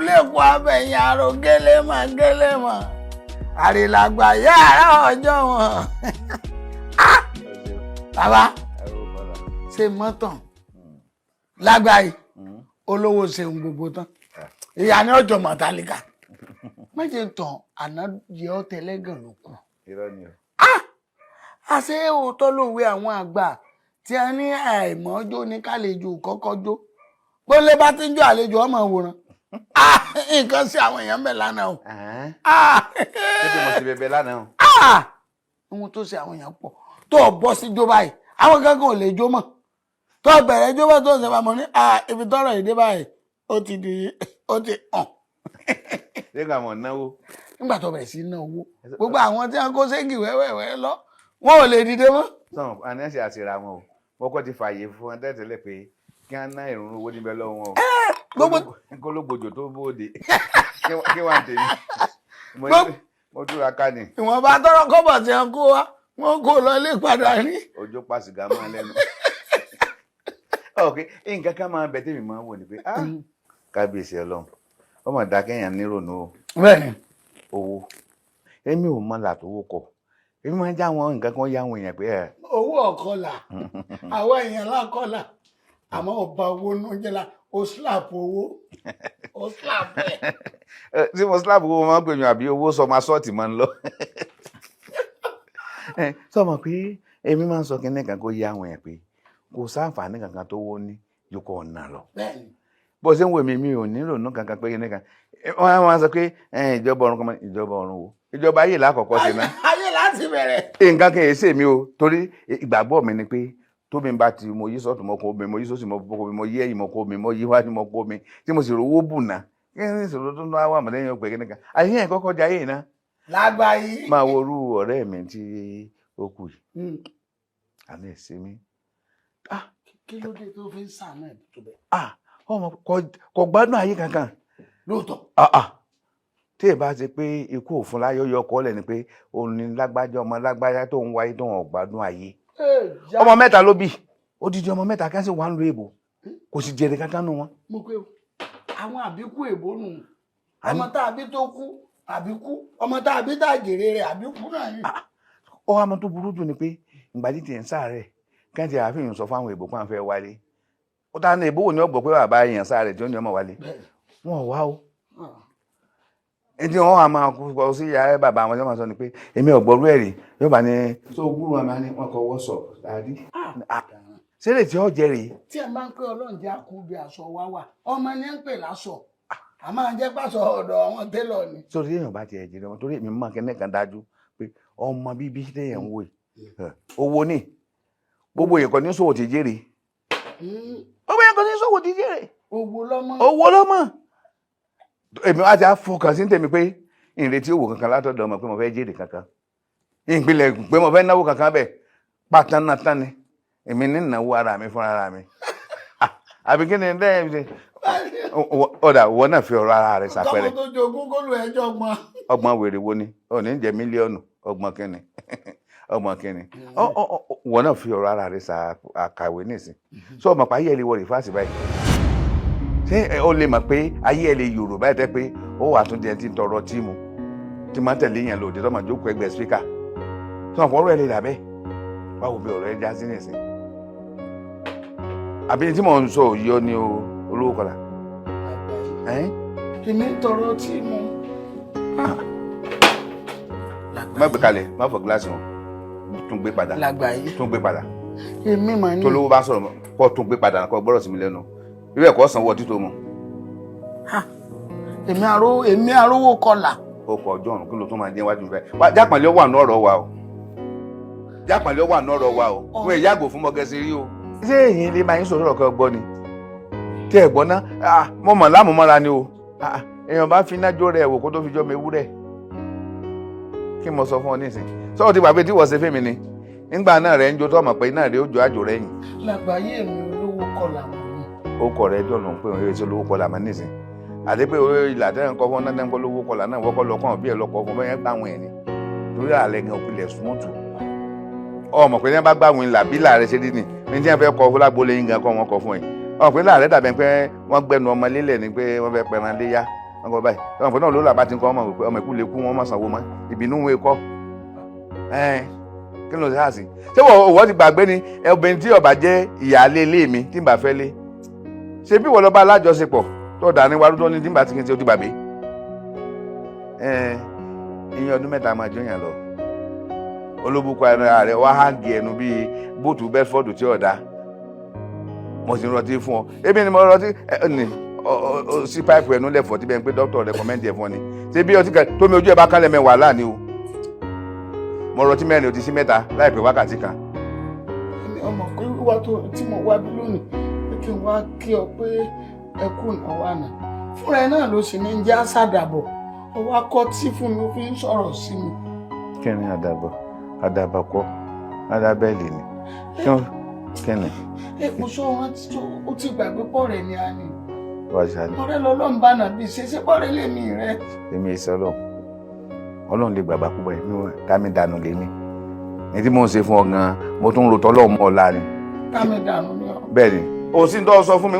lẹ́kọ̀ọ́ abẹ́yìn aró gẹ́lẹ́mọ̀ àrìlàgbà yàrá ọjọ́ wọn. Bàbá ṣe mọ́tàn lágbàáyé olówó ṣeun gbogbo tán ìyá ni ọjọ́ mọ̀tálíkà méje tán àná yẹ ọ́ tẹ́lẹ́gàn ló kù. Àṣé òótọ́ lòwe àwọn àgbà tí a ní àìmọ́jó ní kálejò kọ́kọ́ jó bólé bá ti ń jó àlejò ọmọ òwòrán nǹkan sí àwọn èèyàn bẹ̀ lánàá o. Ṣé mo ti bẹ̀bẹ̀ lánàá o? Ohun tó ṣe àwọn èèyàn pọ̀ tó bọ́ sí jó báyìí àwọn kankan ò lè jó mọ́ tó bẹ̀rẹ̀ jó bá tó ṣe máa mọ̀ ní ibi tọ́rọ̀ èdè báyìí ó ti hàn. Nígbà mọ̀ náwó. Nígbà tó bẹ̀rẹ̀ sí ná owó gbogbo àwọn tí wọ́n kó ségì wẹ́wẹ́wẹ́ lọ wọn ò lè dìde mọ́. Sọ̀rọ̀ àní ẹ̀sìn àṣírà wọn o wọ́n kọ́ ti fààyè fún wọn tẹ́tẹ́lẹ̀ pé kí wọ́n ná ìrún owó níbẹ̀ lọ́wọ́ wọn o. Kólógbòjò tó bóde kí wọ́n tèmi mo túra ká ní. Ìwọ̀nba tọrọ kọ́bọ̀ tí wọ́n kó wa wọ́n kó lọ ilé padà ní. Ojú pa sìgá máa lẹ́nu. Ok nǹkan kan máa bẹ tèmi máa wò ni pé kábíyèsí Ọlọ́run ọmọ ìdákẹ́yàn nírònú o. Bẹ́ẹ̀ni. Owó èmi ò mọ làtòwó kọ èmi máa ń já wọn nǹkan kan yá àwọn èèyàn pé owó ọ̀kọlà àwọn èèyàn lákọlà àmọ́ ọba owó náà jẹ́ la ó slap owó ó slap ẹ̀. tí mo slap owó máa ń pè mí àbí owó sọ máa sọ́ọ̀tì máa ń lọ. Sọmọ pé èmi máa ń sọ kíní kan kó yá àwọn èèyàn pé kò sáǹfààní kankan tó wó ní yòókù ọ̀nà lọ. Bó ṣe ń wò mí mi ò nílò nù kankan pé kíní kan wọ́n á máa sọ pé ìjọba ọ̀run kan ìjọba ọ̀run wo ìjọba ayé lákọ̀ọ́kọ́ sí náà. Ayé láti bẹ̀rẹ̀. Nǹkan kan èsè mi o torí ìgbàgbọ́ mi ni pé tóbi bá ti mo yí sọ́tún mọ́ kó mi mo yí sósì mọ́ kó mi mo yí ẹ̀yìn mọ́ kó mi mo yí wájú mọ́ kó mi tí mo sì rówó bùnà kí ni ìṣòro tó ń wá wà mọ́lẹ́yìn ọgbẹ́ kíní kan ayé yẹn kọ́kọ́ jayé yìí náà. Lágbàáyé. Máa wo orú ọ̀rẹ́ mi tí ó kù yìí àmì ẹ̀sìn mi. Kí ló dé tó fi ń sàánú ẹ̀ tó bẹ̀? Ọmọ kò gbádùn ayé kankan. Lóòótọ́. Tí ẹ bá ṣe pé ikú òfin láyọ̀ yọ ọkọ lẹ̀ ni pé òun ni lágbájá ọmọ lágbájá tó ń wáyé tó ń gbádùn ayé. Ọmọ mẹ́ta ló bí odidi ọmọ mẹ́ta kan sì wà ń lo èbò kò sì jèrè kankan nù wọn. Mo pé àwọn àbíkú èbó nù ọmọ tá a bí tó kú àbíkú ọmọ tá a bí tá a jèrè rẹ̀ àbíkú náà ni. Ọwọ́ àmọ́ tó burú jù ni pé ìgbàdí tiẹ̀ ń sáré kẹ́ntì àfihàn sọ fáwọn èbó kan fẹ́ wálé ó ta ní èbó wò ní ọgbọ̀ pé bàbá èèyàn sáré tí ó ní ọmọ wálé wọn ò wá o. Ẹni wọn wà máa kọ sí ìyá bàbá àwọn ọmọ sọ ni pé èmi ọ̀gbọ̀rú ẹ̀rí yóò bá ní tó gúrú àmà ní wọn kọ wọ́sọ̀ dáadí. Ṣẹlẹ̀ tí ó jẹ́ rèé. Tí ẹ máa ń pè Ọlọ́run jẹ́ àkú bí aṣọ wá wà ọmọ ní ń pè láṣọ a máa jẹ́ pàṣọ ọ̀dọ̀ àwọn télọ̀ ni. Sórí èèyàn bá tiẹ̀ jẹ́rẹ́ wọn torí èmi máa kẹ́ nẹ́kan dájú pé ọmọ bíbí téèyàn ń wò yìí owó ní gbogbo èèyàn kan ní sòwò ti jèrè gbogbo èèyàn kan ní sòwò ti jèrè owó lọ́mọ. Èmi wá ti á fọkàn sí tèmi pé ìrètí òwò kankan látọ̀dọ̀ ọmọ pé mo fẹ́ jèrè kankan ìpìlẹ̀ pé mo fẹ́ náwó kankan bẹ́ẹ̀ pátán náà tán ni èmi ní ìnáwó ara mi fún ara mi àbí kí ni dẹ́yìn ṣe ọ̀dà ìwọ náà fi ọ̀rọ̀ ara rẹ̀ ṣàpẹẹrẹ. Tọ́mọ tó jogún kó lu ẹjọ́ ọgbọ́n. Ọgbọ́n wèrè wo ni ò ní jẹ mílíọ̀nù ọgbọ́n kínni ọgbọ́n kínni ìwọ náà fi ọ̀rọ̀ ara rẹ̀ ṣàkàwé nísìn sọ ọmọ pa ayé ẹ lè wọ rìfáàsì báyìí ṣé o lè mọ̀ pé ayé ẹ lè yòrò báyìí tẹ́ pé ó wà tún jẹ́ ti ń tọrọ tíìmù tí máa ń tẹ̀lé yẹn lòdì tó máa jókòó ẹgbẹ́ spíkà tí wọn kọ́ ọ̀rọ̀ ẹ lè dà bẹ́ẹ̀ báwo bí ọ̀rọ̀ ẹ já sí nìsín àbí tí mò ń sọ òye ọ ní olówó kọlà. Èmi ń tọrọ tíìmù. Má gbé kalẹ̀ má fọ gíláàsì wọn tún gbé padà Lágbàáyé. Tún gbé padà. Èmi mà ní. Tolówó bá sọ̀rọ̀ kọ́ tún gbé padà kọ́ gbọ́dọ̀ sí mi lẹ́nu irú ẹ̀kọ́ sanwó ọtí tó mu. Èmi arówó kọlà. Ó pọ̀ ọjọ́ ọ̀run kí ló tún máa jẹ́ wájú fẹ́ jápàlẹ́ wà ní ọ̀rọ̀ wa o jápàlẹ́ wà ní ọ̀rọ̀ wa o fún ìyàgò fún mọ́gẹ́sì rí o. Ṣé èyí lè máa ń sọ̀rọ̀ ọ̀kẹ́ gbọ́ ni tí ẹ̀ gbọ́ náà mo mọ̀ lámùmọ́ra ni o èèyàn bá fi iná jó rẹ̀ wò kó tó fi jọ́ mi ewúrẹ́ kí mo sọ fún ọ nísìn sọ́wọ́ ti gbàgbé tí wọ́n ṣe fẹ́mi ni nígbà náà rẹ̀ ń jó tó ọmọ pé iná rẹ̀ ó jọ àjò rẹ̀ yìn. Lágbàáyé mi olówó kọlà mọ́ ni. Ó kọ̀ rẹ̀ jọ̀ ló ń pè wọ́n eré tí olówó kọlà mọ́ nísìn àti pé ìlà tẹ́lẹ̀ ń kọ́ fún náà ń kọ́ lówó kọlà náà wọ́kọ́ lọ́kàn bí ẹ̀ lọ́kọ̀ fún bẹ́ẹ̀ gbà wọ̀nyẹn ni torí àlẹ́ gan òpilẹ̀ súnmọ́tò ọmọ pé ní wọ́n bá gbà wọ̀nyẹn là bí láàrẹ̀ ṣe dín ní ní tí wọ́n fẹ́ kọ́ fún lágbólé yín gan kọ́ wọn kọ́ fún yín ọmọ pé láàrẹ̀ dàbẹ̀ pé wọ́n gbẹnu ọmọ lélẹ̀ ni pé wọ́n fẹ́ pẹran léyà wọn kọ báyìí ọmọ náà ló làbá ti ń kọ ọmọ ìkú lè kú wọn má sanwó mọ́ ìbínú wọn kọ kí ló ń ṣe àṣì ṣé wọ́n ti gbàgbé ni obìnrin tí ọba jẹ́ ìyáálé ilé mi tí n bá fẹ́ lé ṣe bí wọ́n lọ bá alájọṣepọ̀ tó dà ní wàrú tó ní tí n bá ti kí n ṣe ó ti gbàgbé ìyẹn ọdún mẹ́ta máa jọyàn lọ olóbùkọ ẹnu rẹ wá hàngì ẹnu bíi bóòtù Bedford tí ọ̀dà mo sì ń rọtí fún ọ ebi ni mo rọtí sí páìpù ẹnu lẹ́fọ̀ọ́ tí bẹ́ẹ̀ ń pé dókítà rẹ̀kọ́mẹ́ndì ẹ̀ fún ọ ni ṣé bí ọtí kan tómi ojú ẹ bá kálẹ̀ mẹ́wàá láàánú o mo rọtí mẹ́rin o ti sí mẹ́ta láìpẹ́ wákàtí kan. ọmọ pé wíwá tí mo wá bí lónìí pé kí n wá kí ọ pé ẹ kú ìnáwó àná fúnra ẹ náà ló sì ní jẹ́ àṣàdàbọ̀ ọwọ́ akọ́tí fún mi ó fi ń sọ̀rọ̀ sí mi. kí ni àdàbọ̀ kọ́ adábẹ́ẹ̀lì ni kí ni. mo sọ wọn ó ti gbàgbé pọ̀ rẹ̀ ní àná. wáṣálẹ̀. ọ̀rẹ́ lọ́lọ́run bá nàbí ṣe pọ̀ rẹ̀ lèmi rẹ. èmi ìsọlọ Ọlọ́run lè gbàgbà púpọ̀ ẹ̀mí wọn kámi dànù lèmi ní tí mò ń ṣe fún ọ gan-an mo tún ń ro tọ́lọ́ mọ́ ọ láàrin. kámi dànù ni ọ. bẹ́ẹ̀ ni òsín tó sọ fún mi.